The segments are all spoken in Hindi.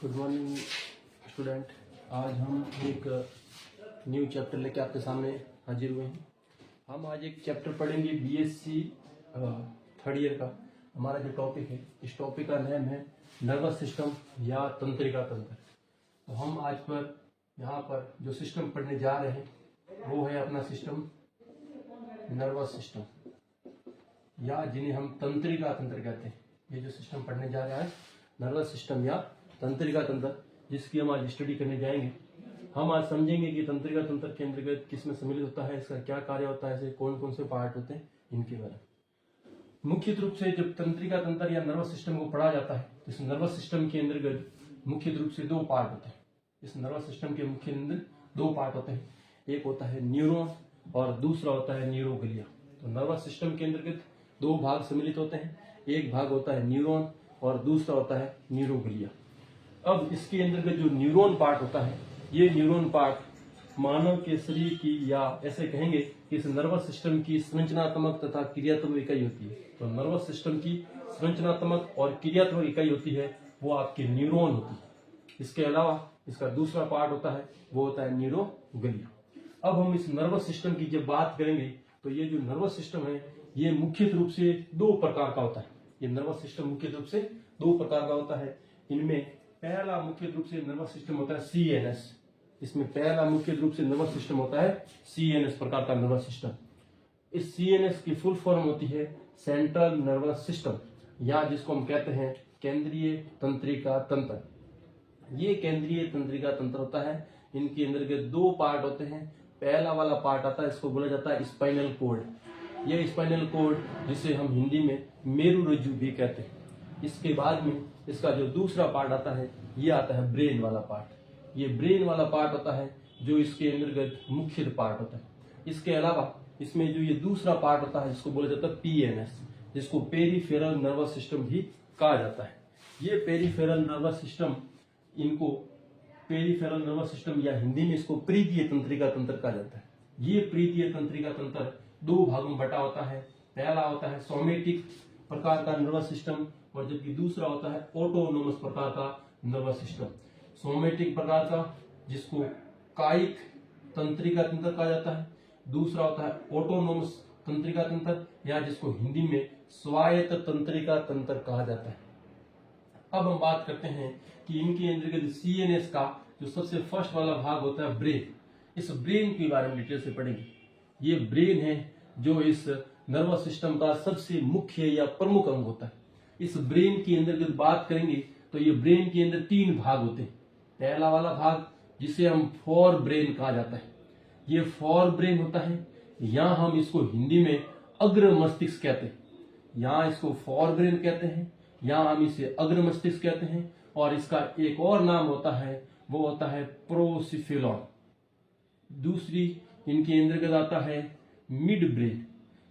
Good morning student. आज हम एक न्यू चैप्टर लेके आपके सामने हाजिर हुए हैं। हम आज एक चैप्टर पढ़ेंगे बीएससी थर्ड ईयर का। हमारा जो टॉपिक है, इस टॉपिक का नाम है नर्वस सिस्टम या तंत्रिका तंत्र। तो हम आज पर यहाँ पर जो सिस्टम पढ़ने जा रहे हैं वो है अपना सिस्टम नर्वस सिस्टम, या जिन्हें हम तंत्रिका तंत्र कहते हैं। ये जो सिस्टम पढ़ने जा रहा है नर्वस सिस्टम या तंत्रिका तंत्र, जिसकी हम आज स्टडी करने जाएंगे। हम आज समझेंगे कि तंत्रिका तंत्र के अंतर्गत किसमें सम्मिलित होता है, इसका क्या कार्य होता है, ऐसे कौन कौन से पार्ट होते हैं, इनके बारे में। मुख्य रूप से जब तंत्रिका तंत्र या नर्वस सिस्टम को पढ़ा जाता है तो इस नर्वस सिस्टम के अंतर्गत मुख्य रूप से दो पार्ट होते हैं। इस नर्वस सिस्टम के मुख्य अंदर दो पार्ट होते हैं, एक होता है न्यूरॉन और दूसरा होता है न्यूरोग्लिया। तो नर्वस सिस्टम के अंतर्गत दो भाग सम्मिलित होते हैं, एक भाग होता है न्यूरॉन और दूसरा होता है न्यूरोग्लिया। अब इसके अंतर्गत जो न्यूरॉन पार्ट होता है, ये न्यूरॉन पार्ट मानव के शरीर की, या ऐसे कहेंगे कि इस नर्वस सिस्टम की संरचनात्मक तथा क्रियात्मक इकाई होती है। तो नर्वस सिस्टम की संरचनात्मक और क्रियात्मक इकाई होती है वो आपके न्यूरॉन होती है। इसके अलावा इसका दूसरा पार्ट होता है वो होता है न्यूरोग्लिया। अब हम इस नर्वस सिस्टम की जब बात करेंगे तो ये जो नर्वस सिस्टम है ये मुख्य रूप से दो प्रकार का होता है। ये नर्वस सिस्टम मुख्य रूप से दो प्रकार का होता है। इनमें पहला मुख्य रूप से नर्वस सिस्टम होता है सीएनएस। इसमें पहला मुख्य रूप से नर्वस सिस्टम होता है सीएनएस प्रकार का नर्वस सिस्टम। इस सीएनएस की फुल फॉर्म होती है सेंट्रल नर्वस सिस्टम, या जिसको हम कहते हैं केंद्रीय तंत्रिका तंत्र। ये केंद्रीय तंत्रिका तंत्र होता है। इनके अंदर के दो पार्ट होते हैं। पहला वाला पार्ट आता है, इसको बोला जाता है स्पाइनल कोड। यह स्पाइनल कोड जिसे हम हिंदी में मेरुरज्जु भी कहते हैं। इसके बाद में इसका जो दूसरा पार्ट आता है ये आता है ब्रेन वाला पार्ट। ये ब्रेन वाला पार्ट होता है जो इसके अंतर्गत मुख्य पार्ट होता है। इसके अलावा इसमें जो ये दूसरा पार्ट होता है इसको बोला जाता है पीएनएस, जिसको पेरिफेरल नर्वस सिस्टम भी कहा जाता है। ये पेरिफेरल नर्वस सिस्टम, इनको पेरिफेरल नर्वस सिस्टम या हिंदी में इसको प्रीतीय तंत्रिका तंत्र कहा जाता है। ये प्रीतीय तंत्रिका तंत्र दो भागों में बटा होता है। पहला होता है सोमेटिक प्रकार का नर्वस सिस्टम और जबकि दूसरा होता है ऑटोनोमस प्रकार का नर्वस सिस्टम। सोमेटिक प्रकार का जिसको कायिक तंत्रिका तंत्र कहा जाता है, दूसरा होता है ऑटोनोमस तंत्रिका तंत्र, या जिसको हिंदी में स्वायत्त तंत्रिका तंत्र कहा जाता है। अब हम बात करते हैं कि इनके अंतर्गत सीएनएस का जो सबसे फर्स्ट वाला भाग होता है ब्रेन। इस ब्रेन के बारे में डिटेल से पढ़ेंगे। ये ब्रेन है जो इस नर्वस सिस्टम का सबसे मुख्य या प्रमुख अंग होता है। इस ब्रेन के अंदर बात करेंगे तो ये ब्रेन के अंदर तीन भाग होते हैं। पहला वाला भाग जिसे हम फोर ब्रेन कहा जाता है, ये फोर ब्रेन होता है। यहाँ हम इसको हिंदी में अग्र मस्तिष्क कहते हैं। यहाँ इसको फोर ब्रेन कहते हैं, यहाँ हम इसे अग्र मस्तिष्क कहते हैं। और इसका एक और नाम होता है वो होता है प्रोसिफेलॉन। दूसरी इनके अंतर्गत आता है मिड ब्रेन।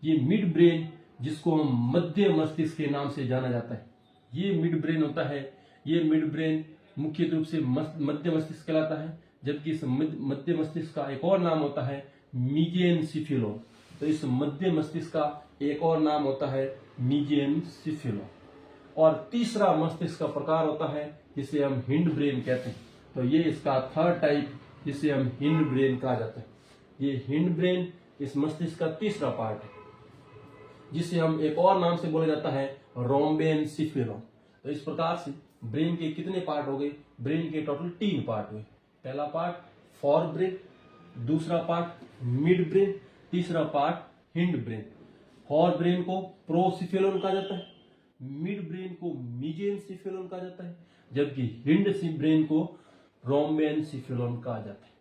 ये मिड ब्रेन जिसको हम मध्य मस्तिष्क के नाम से जाना जाता है, ये मिड ब्रेन होता है। ये मिड ब्रेन मुख्य रूप से मध्य मस्तिष्क कहलाता है, जबकि इस मध्य मस्तिष्क का एक और नाम होता है मीजेनसिफेलोन। तो इस मध्य मस्तिष्क का एक और नाम होता है मीजेनसिफेलोन। और तीसरा मस्तिष्क का प्रकार होता है जिसे हम हिंड ब्रेन कहते हैं। तो ये इसका थर्ड टाइप जिसे हम हिंड ब्रेन कहा जाता है। ये हिंड ब्रेन इस मस्तिष्क का तीसरा पार्ट है, जिसे हम एक और नाम से बोला जाता है रोम्बेनसिफेलोन। तो इस प्रकार से ब्रेन के कितने पार्ट हो गए? ब्रेन के टोटल तीन पार्ट हुए। पहला पार्ट फोर ब्रेन, दूसरा पार्ट मिड ब्रेन, तीसरा part hind brain. Fore brain को प्रोसिफेलोन कहा जाता है, मिड ब्रेन को मीजेनसिफेलोन कहा जाता है, जबकि हिंड ब्रेन को रोम्बेनसिफेलोन कहा जाता है।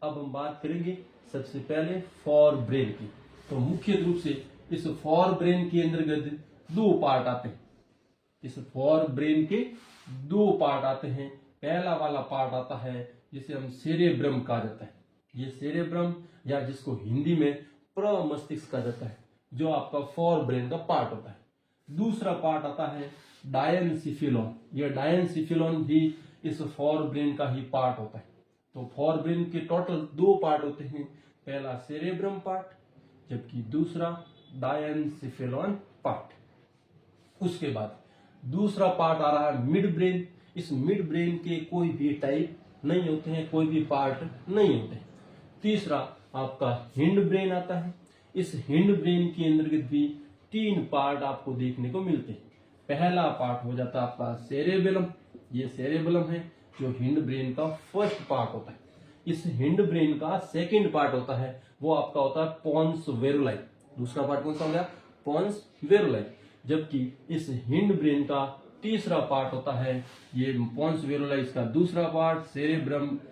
अब हम बात करेंगे सबसे पहले फोर ब्रेन की। तो मुख्य रूप से इस फोर ब्रेन के अंतर्गत दो पार्ट आते हैं। इस फोर ब्रेन के दो पार्ट आते हैं। पहला वाला पार्ट आता है जिसे हम सेरेब्रम कहा जाता है। ये सेरेब्रम, या जिसको हिंदी में प्रमस्तिष्क कहा जाता है, जो आपका फोर ब्रेन का पार्ट होता है। दूसरा पार्ट आता है डायनसिफेलोन। यह डायनसिफेलोन भी इस फोर ब्रेन का ही पार्ट होता है। तो फोर ब्रेन के टोटल दो पार्ट होते हैं, पहला सेरेब्रम पार्ट जबकि दूसरा डायनसिफेलोन पार्ट। उसके बाद दूसरा पार्ट आ रहा है मिड ब्रेन। इस मिड ब्रेन के कोई भी टाइप नहीं होते हैं, कोई भी पार्ट नहीं होते। तीसरा आपका हिंड ब्रेन आता है। इस हिंड ब्रेन के अंतर्गत भी 3 पार्ट आपको देखने को मिलते हैं। पहला पार्ट हो जाता है आपका सेरेबेलम। ये सेरेबेलम है जो हिंड ब्रेन का फर्स्ट पार्ट होता है। इस हिंड ब्रेन का सेकंड पार्ट होता है वो आपका होता है पोन्स वेरुलाई। दूसरा पार्ट कौन सा हो गया? पोन्स वेरुलाई। जबकि इस हिंड ब्रेन का तीसरा पार्ट होता है ये पोन्स वेरुलाई, इसका दूसरा पार्ट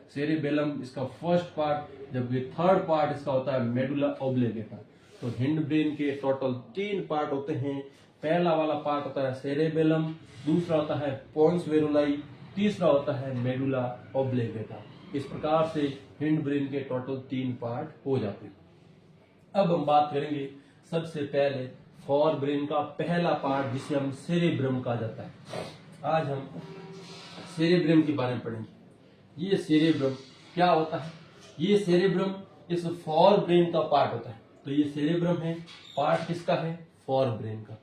सेरेबेलम इसका फर्स्ट पार्ट, जबकि थर्ड पार्ट इसका होता है मेडुला ऑब्लिगेटा। तो हिंड ब्रेन के टोटल 3 पार्ट होते हैं। पहला वाला पार्ट होता है सेरेबेलम, दूसरा होता है पोन्स वेरुलाई, तीसरा होता है मेडुला ऑब्लिगेटा। इस प्रकार से हिंड ब्रेन के टोटल 3 पार्ट हो जाते हैं। अब हम बात करेंगे सबसे पहले फॉर ब्रेन का पहला पार्ट जिसे हम सेरेब्रम कहा जाता है। आज हम सेरेब्रम के बारे में पढ़ेंगे। ये सेरेब्रम क्या होता है? ये सेरेब्रम इस फॉर ब्रेन का पार्ट होता है। तो ये सेरेब्रम है, पार्ट किसका है? फॉर ब्रेन का।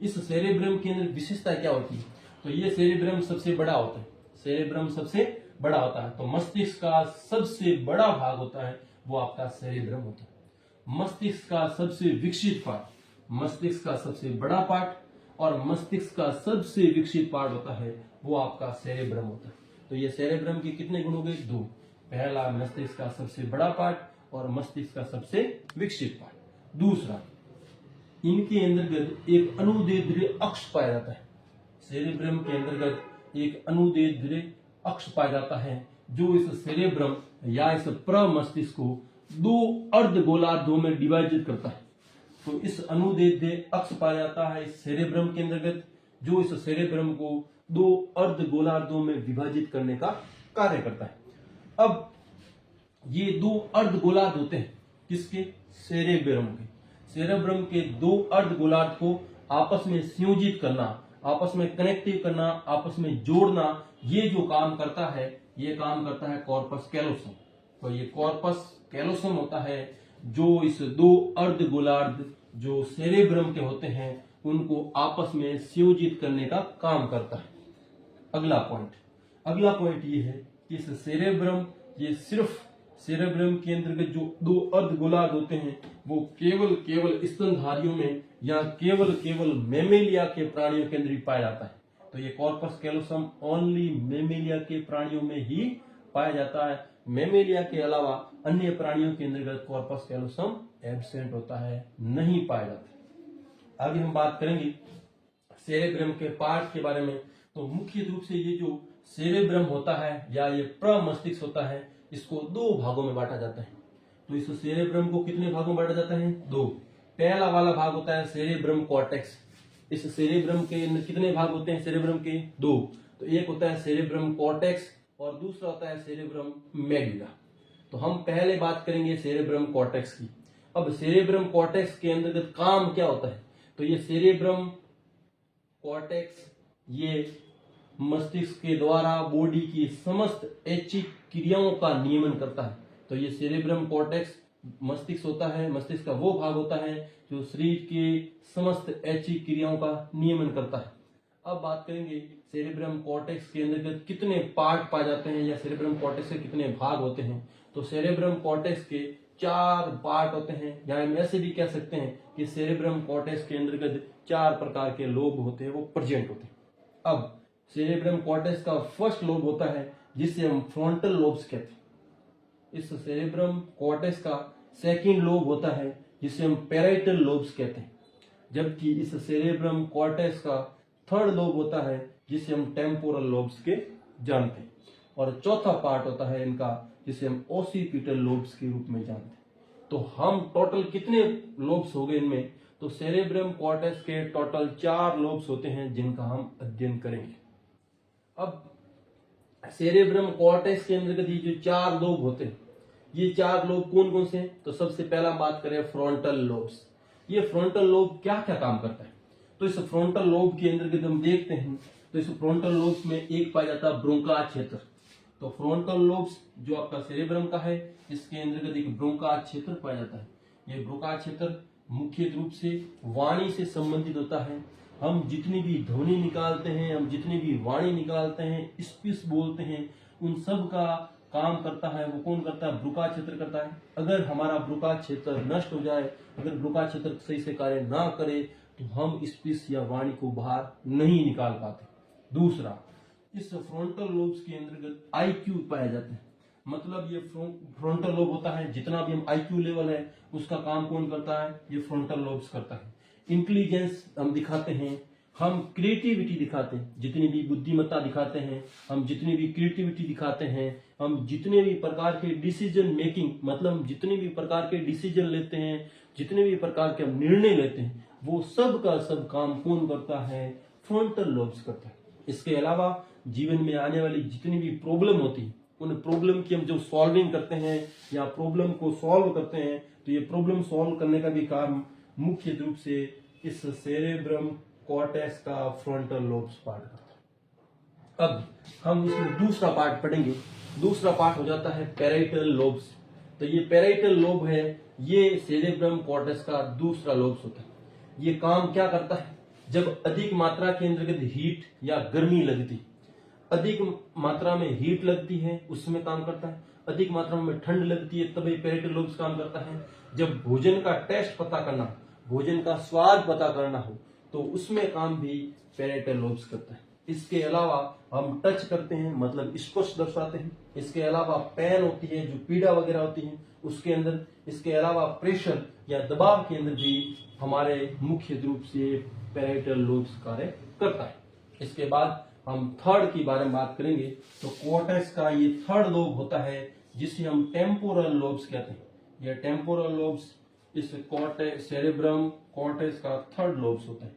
इस सेरेब्रम के अंदर विशेषता क्या होती है? तो ये सेरेब्रम सबसे बड़ा होता है। सेरेब्रम सबसे बड़ा होता है। तो मस्तिष्क का सबसे बड़ा भाग होता है वो आपका सेरेब्रम होता है। मस्तिष्क का सबसे विकसित पार्ट, मस्तिष्क का सबसे बड़ा पार्ट और मस्तिष्क का सबसे विकसित पार्ट होता है वो आपका सेरेब्रम होता है। तो ये सेरेब्रम के कितने गुण हो गए? 2। पहला मस्तिष्क का सबसे बड़ा पार्ट और मस्तिष्क का सबसे विकसित पार्ट। दूसरा, इनके अंतर्गत एक अनुदैर्ध्य अक्ष पाया जाता है। सेरेब्रम के अंतर्गत एक अनुदैर्ध्य अक्ष पाया जाता है जो इस सेरेब्रम या इस प्रमस्तिष्क को 2 अर्धगोलार्धों में डिवाइड करता है। तो इस अनुदैर्ध्य अक्ष पाया जाता है इस सेरेब्रम के अंतर्गत जो इस सेरेब्रम को 2 अर्धगोलार्धों में विभाजित करने का कार्य करता है। अब ये 2 अर्धगोलार्ध होते हैं किसके? सेरेब्रम के। सेरेब्रम के 2 अर्धगोलार्ध को आपस में संयोजित करना, आपस में कनेक्टिव करना, आपस में जोड़ना, ये जो काम करता है ये काम करता है कॉर्पस कैलोसम। तो ये कॉर्पस कैलोसम होता है जो इस 2 अर्धगोलार्ध जो सेरेब्रम के होते हैं उनको आपस में संयोजित करने का काम करता है। अगला पॉइंट ये है कि इस सेरेब्रम, ये सिर्फ सेरेब्रम के अंतर्गत जो 2 अर्धगोलार्ध होते हैं वो केवल स्तनधारियों में या केवल मेमेलिया के प्राणियों के अंदर ही पाया जाता है। तो ये कॉर्पस कैलोसम ओनली मेमेलिया के प्राणियों में ही पाया जाता है। मेमेलिया के अलावा अन्य प्राणियों के अंतर्गत कॉर्पस कैलोसम एब्सेंट होता है, नहीं पाया जाता। आगे हम बात करेंगे सेरेब्रम के पार्ट के बारे में। तो मुख्य रूप से ये जो सेरेब्रम होता है या ये प्रमस्तिष्क होता है इसको 2 भागों में बांटा जाता है। तो इस सेरेब्रम को कितने भागों में बांटा जाता है? 2। पहला वाला भाग होता है सेरेब्रम कॉर्टेक्स। इस सेरेब्रम के कितने भाग होते हैं? सेरेब्रम के 2। तो एक होता है सेरेब्रम कॉर्टेक्स और दूसरा होता है सेरेब्रम मेडुला। तो हम पहले बात करेंगे सेरेब्रम कॉर्टेक्स की। अब सेरेब्रम कॉर्टेक्स के अंतर्गत काम क्या होता है? तो ये सेरेब्रम कॉर्टेक्स ये मस्तिष्क के द्वारा बॉडी की समस्त ऐच्छिक क्रियाओं का नियमन करता है। तो ये सेरेब्रम कॉर्टेक्स मस्तिष्क होता है, मस्तिष्क का वो भाग होता है जो शरीर के समस्त ऐच्छिक क्रियाओं का नियमन करता है। अब बात करेंगे सेरेब्रम कॉर्टेक्स के अंतर्गत कितने पार्ट पाए जाते हैं या सेरेब्रम कॉर्टेक्स के कितने भाग होते हैं। तो सेरेब्रम कॉर्टेक्स के 4 पार्ट होते हैं, या हम ऐसे भी कह सकते हैं कि सेरेब्रम कॉर्टेक्स के अंतर्गत 4 प्रकार के लोब होते हैं, वो प्रेजेंट होते हैं। अब सेरेब्रम कॉर्टेक्स का फर्स्ट लोब होता है जिसे हम फ्रंटल लोब्स कहते हैं। इस सेरेब्रम कॉर्टेक्स का सेकंड लोब होता है जिसे हम पैराइटल लोब्स कहते हैं। जबकि इस सेरेब्रम कॉर्टेक्स का थर्ड लोब होता है जिसे हम टेम्पोरल लोब्स के जानते हैं। और चौथा पार्ट होता है इनका जिसे हम ओसिपिटल लोब्स के रूप में जानते हैं। तो हम टोटल कितने लोब्स हो गए इनमें? तो सेरेब्रम कॉर्टेक्स के टोटल 4 लोब्स होते हैं जिनका हम अध्ययन करेंगे। अब सेरेब्रम कॉर्टेक्स के अंतर्गत ये जो 4 लोब होते हैं, ये 4 लोब कौन कौन से हैं? तो सबसे पहला बात करें फ्रंटल लोब्स। ये फ्रंटल लोब क्या क्या काम करता है? तो इस फ्रंटल लोब के अंतर्गत हम देखते हैं तो इस फ्रंटल लोब्स में एक पाया जाता है ब्रोंका क्षेत्र। तो फ्रंटल लोब्स जो आपका सेरेब्रम का है इसके अंतर्गत एक ब्रोंका क्षेत्र पाया जाता है। ये ब्रोंका क्षेत्र मुख्य रूप से वाणी से संबंधित होता है। हम जितनी भी ध्वनि निकालते हैं, हम जितनी भी वाणी निकालते हैं, स्पीच बोलते हैं, उन सब का काम करता है वो कौन करता है? ब्रुका क्षेत्र करता है। अगर हमारा ब्रुका क्षेत्र नष्ट हो जाए, अगर ब्रुका क्षेत्र सही से कार्य ना करे, तो हम स्पीच या वाणी को बाहर नहीं निकाल पाते। दूसरा, इस फ्रंटल लोब्स के अंतर्गत आईक्यू पाया जाता है। मतलब ये फ्रंटल लोब होता है, जितना भी हम आईक्यू लेवल है उसका काम कौन करता है? ये फ्रंटल लोब्स करता है। इंटेलिजेंस हम दिखाते हैं, हम क्रिएटिविटी दिखाते हैं, जितनी भी बुद्धिमत्ता दिखाते हैं, हम जितनी भी क्रिएटिविटी दिखाते हैं, हम जितने भी प्रकार के डिसीजन मेकिंग, मतलब हम जितने भी प्रकार के डिसीजन लेते हैं, जितने भी प्रकार के हम निर्णय लेते हैं, वो सब का सब काम कौन करता है? फ्रंटल लोब्स करता है। इसके अलावा जीवन में आने वाली जितनी भी प्रॉब्लम होती है, उन प्रॉब्लम की हम जो सॉल्विंग करते हैं या प्रॉब्लम को सॉल्व करते हैं, तो ये प्रॉब्लम सॉल्व करने का भी काम मुख्य रूप से इस सेरेब्रम कॉर्टेक्स का फ्रंटल लोब्स पार्ट करता है। अब हम इसमें दूसरा पार्ट पढ़ेंगे। दूसरा पार्ट हो जाता है पैराइटल लोब्स। तो ये पैराइटल लोब है, ये सेरेब्रम कॉर्टेक्स का दूसरा लोब्स होता है। ये काम क्या करता है? जब अधिक मात्रा के अंतर्गत हीट या गर्मी लगती, अधिक मात्रा में हीट लगती है उसमें काम करता है, अधिक मात्रा में ठंड लगती है तब ये पैराइटल लोब्स काम करता है। जब भोजन का टेस्ट पता करना, भोजन का स्वाद पता करना हो, तो उसमें काम भी पैराइटल लोब्स करता है। इसके अलावा हम टच करते हैं, मतलब स्पर्श दर्शाते हैं। इसके अलावा पेन होती है, जो पीड़ा वगैरह होती है उसके अंदर। इसके अलावा प्रेशर या दबाव के अंदर भी हमारे मुख्य रूप से पैराइटल लोब्स कार्य करता है। इसके बाद हम थर्ड की बारे में बात करेंगे। तो कॉर्टेक्स का ये थर्ड लोब होता है जिसे हम टेम्पोरल लोब्स कहते हैं। ये टेम्पोरल लोब्स इस कॉर्टेक्स, सेरेब्रम कॉर्टेक्स का थर्ड लोब्स होता है।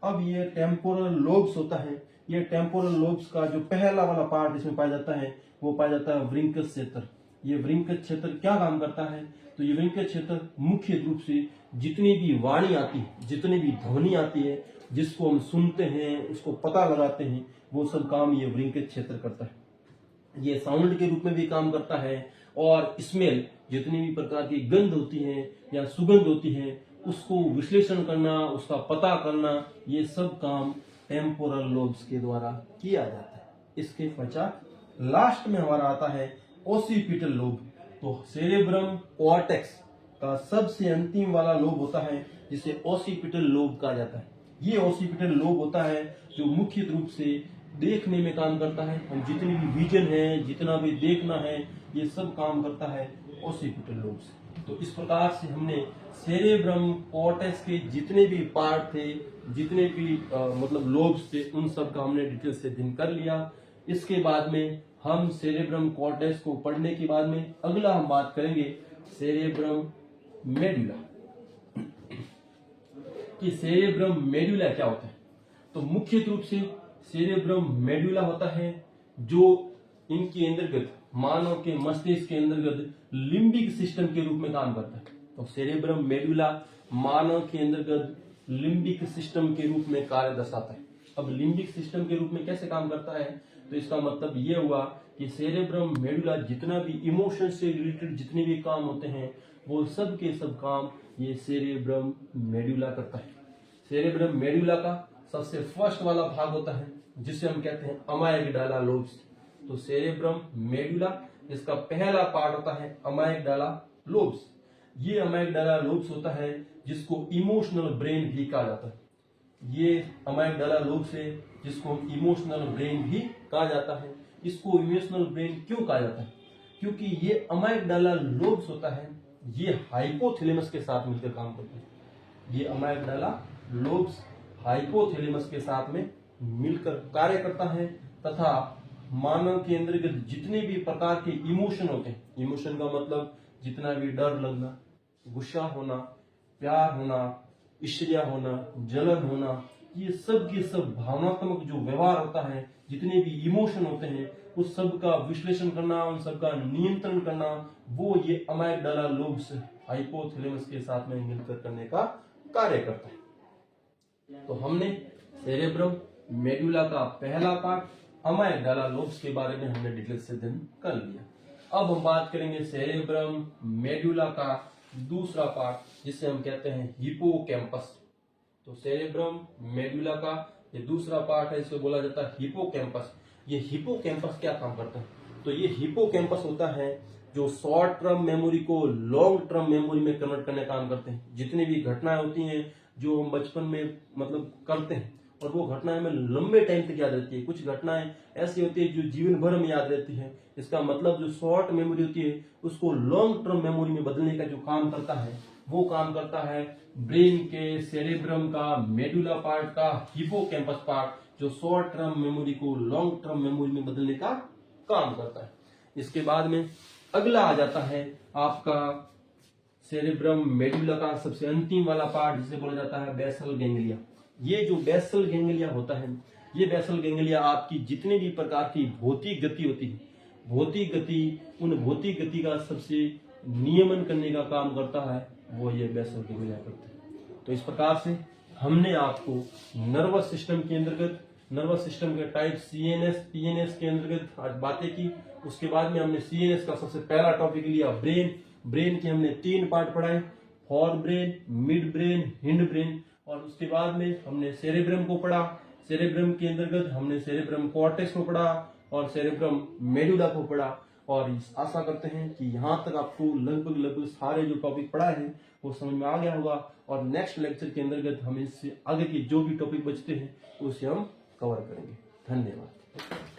अब ये टेम्पोरल लोब्स होता है, ये टेम्पोरल लोब्स का जो पहला वाला पार्ट इसमें पाया जाता है वो पाया जाता है वृंकस क्षेत्र। ये वृंकस क्षेत्र क्या काम करता है? तो ये वृंकस क्षेत्र मुख्य रूप से जितनी भी वाणी आती है, जितनी भी ध्वनि आती है, जिसको हम सुनते हैं, उसको पता लगाते हैं, वो सब काम ये वृंकस क्षेत्र करता है। ये साउंड के रूप में भी काम करता है, और स्मेल, जितनी भी प्रकार की गंध होती है या सुगंध होती है, उसको विश्लेषण करना, उसका पता करना, ये सब काम टेम्पोरल लोब्स के द्वारा किया जाता है। इसके पश्चात लास्ट में हमारा आता है ओसिपिटल लोब। तो सेरेब्रम कॉर्टेक्स का सबसे अंतिम वाला लोब होता है जिसे ओसिपिटल लोब कहा जाता है। ये ओसिपिटल लोब होता है जो मुख्य रूप से देखने में काम करता है। हम जितनी भी विजन है, जितना भी देखना है, ये सब काम करता है ओसिपिटल लोब से। तो इस प्रकार से हमने सेरेब्रम कॉर्टेक्स के जितने भी पार्ट थे, जितने भी मतलब लोब्स थे, उन सब का हमने डिटेल से अध्ययन कर लिया। इसके बाद में हम सेरेब्रम कॉर्टेक्स को पढ़ने के बाद में अगला हम बात करेंगे सेरेब्रम मेडुला। कि सेरेब्रम मेडुला क्या होता है? तो मुख्य रूप से सेरेब्रम मेडुला होता है जो इनके अंतर्गत, मानव के मस्तिष्क के अंतर्गत लिम्बिक सिस्टम के रूप में काम करता है। तो सेरेब्रम मेडुला मानव के अंतर्गत लिम्बिक सिस्टम के रूप में कार्य दर्शाता है। अब लिम्बिक सिस्टम के रूप में कैसे काम करता है? तो इसका मतलब ये हुआ कि सेरेब्रम मेडुला जितना भी इमोशन से रिलेटेड जितने भी काम होते हैं, वो सब के सब काम ये सेरेब्रम मेडुला करता है। सेरेब्रम मेडुला का सबसे फर्स्ट वाला भाग होता है जिसे हम कहते हैं अमाइगडाला लोब्स। तो सेरेब्रम मेडुला, इसका पहला पार्ट होता है अमाइगडाला लोब्स। ये अमाइगडाला लोब्स होता है जिसको इमोशनल ब्रेन भी कहा जाता है। ये अमाइगडाला लोब्स है जिसको इमोशनल ब्रेन भी कहा जाता है। इसको इमोशनल ब्रेन क्यों कहा जाता है? क्योंकि ये अमाइगडाला लोब्स होता है, ये हाइपोथैलेमस के साथ मिलकर काम करता है। ये अमाइगडाला लोब्स हाइपोथैलेमस के साथ में मिलकर कार्य करता है तथा मानव के अंतर्गत जितने भी प्रकार के इमोशन होते हैं, इमोशन का मतलब जितना भी डर लगना, गुस्सा होना, प्यार होना, ईर्ष्या होना, जलन होना, ये सब के सब भावनात्मक जो व्यवहार होता है, जितने भी इमोशन होते हैं, उस सब का विश्लेषण करना, उन सब का नियंत्रण करना, वो ये अमाइगडाला लोब्स हाइपोथैलेमस के साथ में मिलकर करने का कार्य करता है। तो हमने सेरेब्रम मेडुला का पहला पार्ट अमाइगडाला लोब्स के बारे में हमने डिटेल से अध्ययन कर लिया। अब हम बात करेंगे सेरेब्रम मेडुला का दूसरा पार्ट जिसे हम कहते हैं हिपोकैम्पस। तो सेरेब्रम मेडुला का ये दूसरा पार्ट है, इसको बोला जाता है हिपोकैम्पस। ये हिपोकैम्पस क्या काम करता है? तो ये हिपोकैम्पस होता है जो शॉर्ट टर्म मेमोरी को लॉन्ग टर्म मेमोरी में कन्वर्ट करने का काम करते हैं। जितनी भी घटनाएं होती हैं जो हम बचपन में मतलब करते हैं और वो घटनाएं हमें लंबे टाइम तक याद रहती है। कुछ घटनाएं ऐसी होती है जो जीवन भर में याद रहती है। इसका मतलब जो शॉर्ट मेमोरी होती है उसको लॉन्ग टर्म मेमोरी में बदलने का जो काम करता है वो काम करता है ब्रेन के सेरेब्रम का मेडुला पार्ट का हिपोकैम्पस पार्ट, जो शॉर्ट टर्म मेमोरी को लॉन्ग टर्म मेमोरी में बदलने का काम करता है। इसके बाद में अगला आ जाता है आपका सेरेब्रम मेडुला का सबसे अंतिम वाला पार्ट, जिसे बोला जाता है बेसल गैंग्लिया। ये जो बेसल गैंग्लिया होता है, ये बेसल गैंग्लिया आपकी जितने भी प्रकार की भौतिक गति होती है, भौतिक गति, उन भौतिक गति का सबसे नियमन करने का काम करता है वो ये बेसल गैंग्लिया करता है। तो इस प्रकार से हमने आपको नर्वस सिस्टम के अंतर्गत, नर्वस सिस्टम के टाइप सीएनएस पीएनएस के अंतर्गत आज बातें की। उसके बाद में हमने सीएनएस का सबसे पहला टॉपिक लिया ब्रेन। ब्रेन के हमने 3 पार्ट पढ़ाए, for brain, mid brain, hind brain. और उसके बाद में हमने सेरेब्रम को पढ़ा। सेरेब्रम के अंतर्गत हमने सेरेब्रम कॉर्टेक्स को पढ़ा और सेरेब्रम मेडुला को पढ़ा। और आशा करते हैं कि यहाँ तक आपको लगभग सारे जो टॉपिक पढ़ाए हैं वो समझ में आ गया होगा। और नेक्स्ट लेक्चर के अंतर्गत हम इससे आगे के जो भी टॉपिक बचते हैं उसे हम कवर करेंगे। धन्यवाद।